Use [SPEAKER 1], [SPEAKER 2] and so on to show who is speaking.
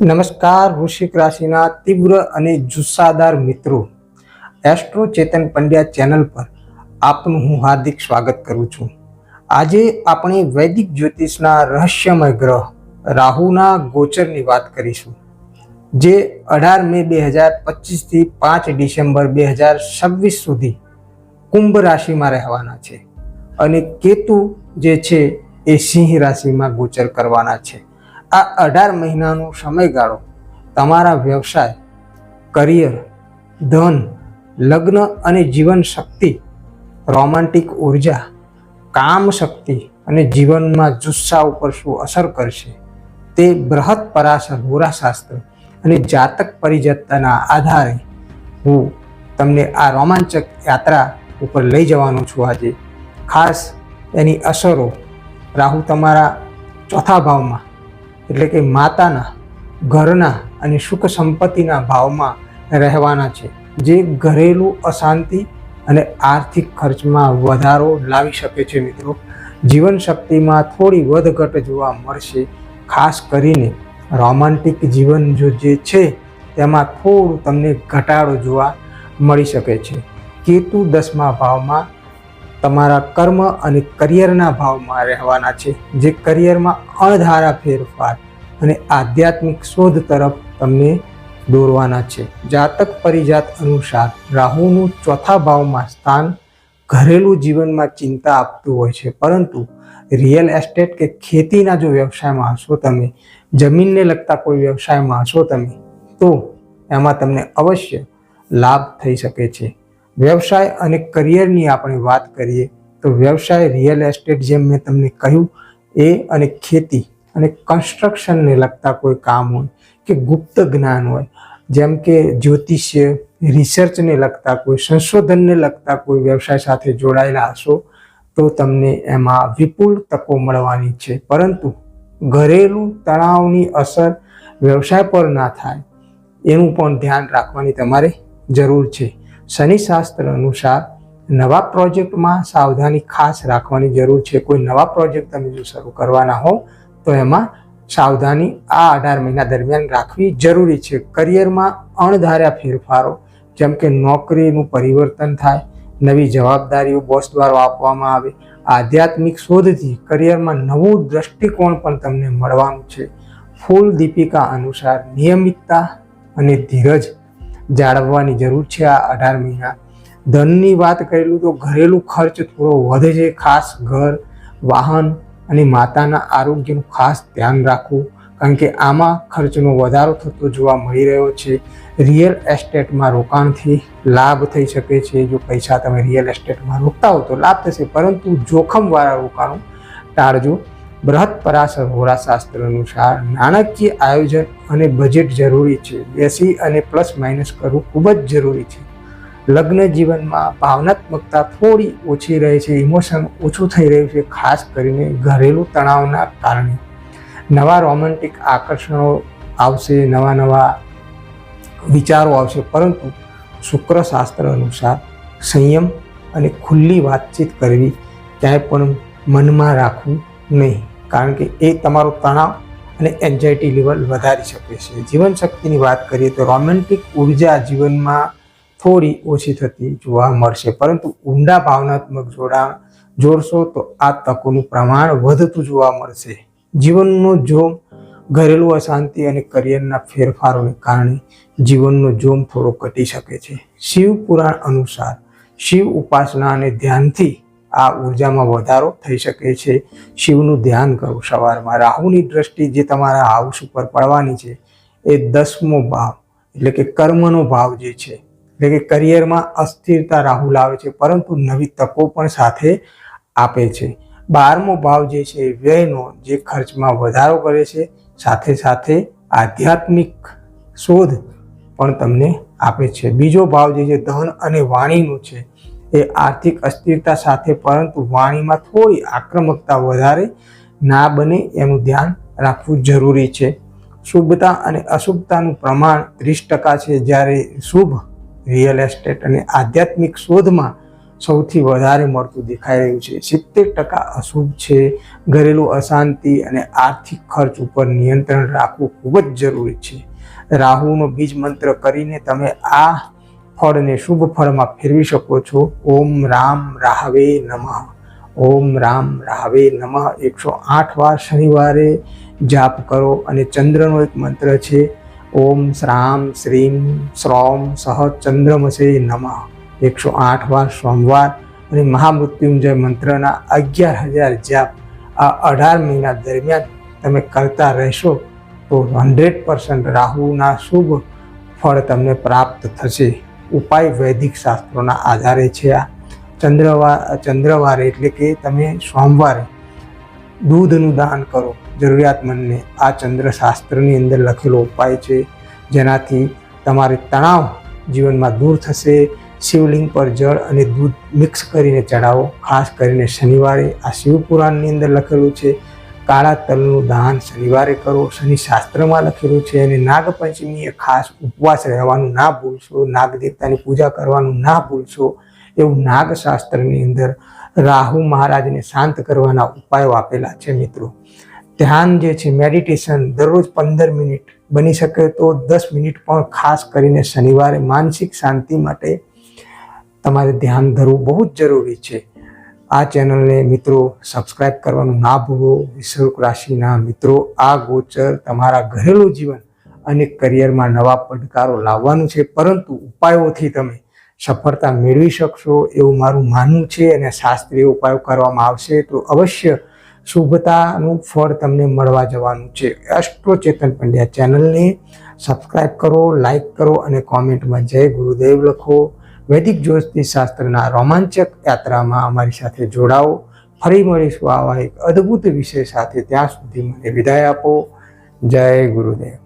[SPEAKER 1] નમસ્કાર વૃશ્ચિક રાશિના તીવ્ર અને જુસ્સાદાર મિત્રો, એસ્ટ્રો ચેતન પંડ્યા ચેનલ પર આપનું હું હાર્દિક સ્વાગત કરું છું. આજે આપણે વૈદિક જ્યોતિષના રહસ્યમય ગ્રહ રાહુના ગોચરની વાત કરીશું, જે 18 મે 2025 થી 5 ડિસેમ્બર 2026 સુધી કુંભ રાશિમાં રહેવાના છે અને કેતુ જે છે એ સિંહ રાશિમાં ગોચર કરવાના છે. આ 18 મહિનાનો સમયગાળો તમારા વ્યવસાય, કરિયર, ધન, લગ્ન અને જીવન શક્તિ, રોમાન્ટિક ઉર્જા, કામ શક્તિ અને જીવનમાં જુસ્સા ઉપર શું અસર કરશે તે બૃહદ પરાશર હોરાશાસ્ત્ર અને જાતક પરિજ્ઞતાના આધારે હું તમને આ રોમાંચક યાત્રા ઉપર લઈ જવાનો છું. આજે ખાસ એની અસરો રાહુ તમારા ચોથા ભાવમાં એટલે કે માતાના, ઘરના અને સુખ સંપત્તિના ભાવમાં રહેવાના છે, જે ઘરેલું અશાંતિ અને આર્થિક ખર્ચમાં વધારો લાવી શકે છે. મિત્રો, જીવન શક્તિમાં થોડી વધઘટ જોવા મળશે. ખાસ કરીને રોમાન્ટિક જીવન જે છે તેમાં થોડું તમને ઘટાડો જોવા મળી શકે છે. કેતુ 10મા ભાવમાં તમારા કર્મ અને કરિયરના ભાવમાં રહેવાના છે, જે કરિયરમાં અણધારા ફેરફાર અને આધ્યાત્મિક શોધ તરફ તમને દોરવાના છે. જાતક પરિજાત અનુસાર રાહુનું ચોથા ભાવમાં સ્થાન ઘરેલું જીવનમાં ચિંતા આપતું હોય છે, પરંતુ રિયલ એસ્ટેટ કે ખેતીના જો વ્યવસાયમાં હશો તમે, જમીનને લગતા કોઈ વ્યવસાયમાં હશો તમે, તો એમાં તમને અવશ્ય લાભ થઈ શકે છે. વ્યવસાય અને કરિયરની આપણે વાત કરીએ તો વ્યવસાય, રિયલ એસ્ટેટ, જેમ મેં તમને કહ્યું, એ અને ખેતી અને કન્સ્ટ્રક્શનને લગતા કોઈ કામ હોય કે ગુપ્ત જ્ઞાન હોય, જેમ કે જ્યોતિષ્ય, રિસર્ચને લગતા કોઈ, સંશોધનને લગતા કોઈ વ્યવસાય સાથે જોડાયેલા હશો તો તમને એમાં વિપુલ તકો મળવાની છે. પરંતુ ઘરેલું તણાવની અસર વ્યવસાય પર ના થાય એનું પણ ધ્યાન રાખવાની તમારે જરૂર છે. શનિશાસ્ત્ર અનુસાર નવા પ્રોજેક્ટમાં સાવધાની ખાસ રાખવાની જરૂર છે. કોઈ નવા પ્રોજેક્ટ તમે જો શરૂ કરવાના હો તો એમાં સાવધાની આ 18 મહિના દરમિયાન રાખવી જરૂરી છે. કરિયરમાં અણધાર્યા ફેરફારો, જેમ કે નોકરીનું પરિવર્તન થાય, નવી જવાબદારીઓ બોસ દ્વારા આપવામાં આવે, આધ્યાત્મિક શોધથી કરિયરમાં નવું દ્રષ્ટિકોણ પણ તમને મળવાનું છે. ફૂલ દીપિકા અનુસાર નિયમિતતા અને ધીરજ જાળવવાની જરૂર છે. આ 18 મહિના ધનની વાત કરેલું તો ઘરેલું ખર્ચ થોડો વધે છે. ખાસ ઘર, વાહન અને માતાના આરોગ્યનું ખાસ ધ્યાન રાખવું, કારણ કે આમાં ખર્ચનો વધારો થતો જોવા મળી રહ્યો છે. રિયલ એસ્ટેટમાં રોકાણથી લાભ થઈ શકે છે. જો પૈસા તમે રિયલ એસ્ટેટમાં રોકતા હો તો લાભ થશે, પરંતુ જોખમવાળા રોકાણો ટાળજો. બૃહદ પરાશર હોરાશાસ્ત્ર અનુસાર નાણાકીય આયોજન અને બજેટ જરૂરી છે. બેસી અને પ્લસ માઇનસ કરવું ખૂબ જ જરૂરી છે. લગ્ન જીવનમાં ભાવનાત્મકતા થોડી ઓછી રહે છે, ઇમોશન ઓછું થઈ રહ્યું છે, ખાસ કરીને ઘરેલું તણાવના કારણે. નવા રોમેન્ટિક આકર્ષણો આવશે, નવા વિચારો આવશે, પરંતુ શુક્રશાસ્ત્ર અનુસાર સંયમ અને ખુલ્લી વાતચીત કરવી, ક્યાંય પણ મનમાં રાખવું નહીં, કારણ કે એ તમારો તણાવ અને એન્ઝાયટી લેવલ વધારી શકે છે. જીવન શક્તિની વાત કરીએ તો રોમેન્ટિક ઉર્જા જીવનમાં થોડી ઓછી થતી જોવા મળશે, પરંતુ ઊંડા ભાવનાત્મક જોડાણ જોડશો તો આ તકોનું પ્રમાણ વધતું જોવા મળશે. જીવનનો જોમ, ઘરેલું અશાંતિ અને કરિયરના ફેરફારોને કારણે જીવનનો જોમ થોડો ઘટી શકે છે. શિવ પુરાણ અનુસાર શિવ ઉપાસના અને ધ્યાનથી આ ઉર્જામાં વધારો થઈ શકે છે. શિવનું ધ્યાન કરો સવારમાં. રાહુની દ્રષ્ટિ જે તમારા હાઉસ ઉપર પડવાની છે એ 10મો ભાવ એટલે કે કર્મનો ભાવ જે છે, એટલે કે કરિયરમાં અસ્થિરતા રાહુ લાવે છે, પરંતુ નવી તકો પણ સાથે આપે છે. 12મો ભાવ જે છે વ્યયનો, જે ખર્ચમાં વધારો કરે છે, સાથે સાથે આધ્યાત્મિક શોધ પણ તમને આપે છે. બીજો ભાવ જે છે ધન અને વાણીનો છે, એ આર્થિક અસ્થિરતા સાથે, પરંતુ વાણીમાં થોડી આક્રમકતા વધારે ના બને એનું ધ્યાન રાખવું જરૂરી છે. શુભતા અને અશુભતાનું પ્રમાણ 30% છે, જ્યારે શુભ રિયલ એસ્ટેટ અને આધ્યાત્મિક શોધમાં સૌથી વધારે મળતું દેખાઈ રહ્યું છે. 70% અશુભ છે. ઘરેલું અશાંતિ અને આર્થિક ખર્ચ ઉપર નિયંત્રણ રાખવું ખૂબ જ જરૂરી છે. રાહુનો બીજ મંત્ર કરીને તમે આ ફળને શુભ ફળમાં ફેરવી શકો છો. ઓમ રામ રાહવે નમઃ. ઓમ રામ રાહવે નમઃ 108 વાર શનિવારે જાપ કરો. અને ચંદ્રનો એક મંત્ર છે, ઓમ શ્રામ શ્રીમ શ્રોમ સહ ચંદ્રમસે નમઃ 108 વાર સોમવાર. અને મહામૃત્યુંજય મંત્રના 11,000 જાપ આ 18 મહિના દરમિયાન તમે કરતા રહેશો તો 100% રાહુના શુભ ફળ તમને પ્રાપ્ત થશે. ઉપાય વૈદિક શાસ્ત્રોના આધારે છે. આ ચંદ્રવારે એટલે કે તમે સોમવારે દૂધનું દાન કરો જરૂરિયાતમંદને. આ ચંદ્રશાસ્ત્રની અંદર લખેલો ઉપાય છે, જેનાથી તમારે તણાવ જીવનમાં દૂર થશે. શિવલિંગ પર જળ અને દૂધ મિક્સ કરીને ચડાવો. ખાસ કરીને શનિવારે આ શિવપુરાણની અંદર લખેલું છે. કાળા તલનું દાન શનિવારે કરો, શનિ શાસ્ત્રમાં લખેલું છે. અને નાગપંચમીએ ખાસ ઉપવાસ રહેવાનું ના ભૂલશો. નાગ દેવતાની પૂજા કરવાનું ના ભૂલશો. એવું નાગશાસ્ત્રની અંદર રાહુ મહારાજને શાંત કરવાના ઉપાયો આપેલા છે. મિત્રો, ધ્યાન જે છે, મેડિટેશન દરરોજ 15 મિનિટ, બની શકે તો 10 મિનિટ પણ ખાસ કરીને શનિવારે માનસિક શાંતિ માટે તમારે ધ્યાન ધરવું બહુ જ જરૂરી છે. આ ચેનલને મિત્રો સબસ્ક્રાઇબ કરવાનું ના ભૂલો. વૃશ્ચિક રાશિના મિત્રો, આ ગોચર તમારા ઘરેલું જીવન અને કરિયરમાં નવા પડકારો લાવવાનું છે, પરંતુ ઉપાયોથી તમે સફળતા મેળવી શકશો એવું મારું માનવું છે. અને શાસ્ત્રીય ઉપાયો કરવામાં આવશે તો અવશ્ય શુભતાનું ફળ તમને મળવા જવાનું છે. એસ્ટ્રો ચેતન પંડ્યા ચેનલને સબસ્ક્રાઇબ કરો, લાઈક કરો અને કોમેન્ટમાં જય ગુરુદેવ લખો. વૈદિક જ્યોતિષ શાસ્ત્રના રોમાંચક યાત્રામાં અમારી સાથે જોડાઓ. ફરી મળીશું આવા એક અદ્ભુત વિષય સાથે. ત્યાં સુધી મને વિદાય આપો. જય ગુરુદેવ.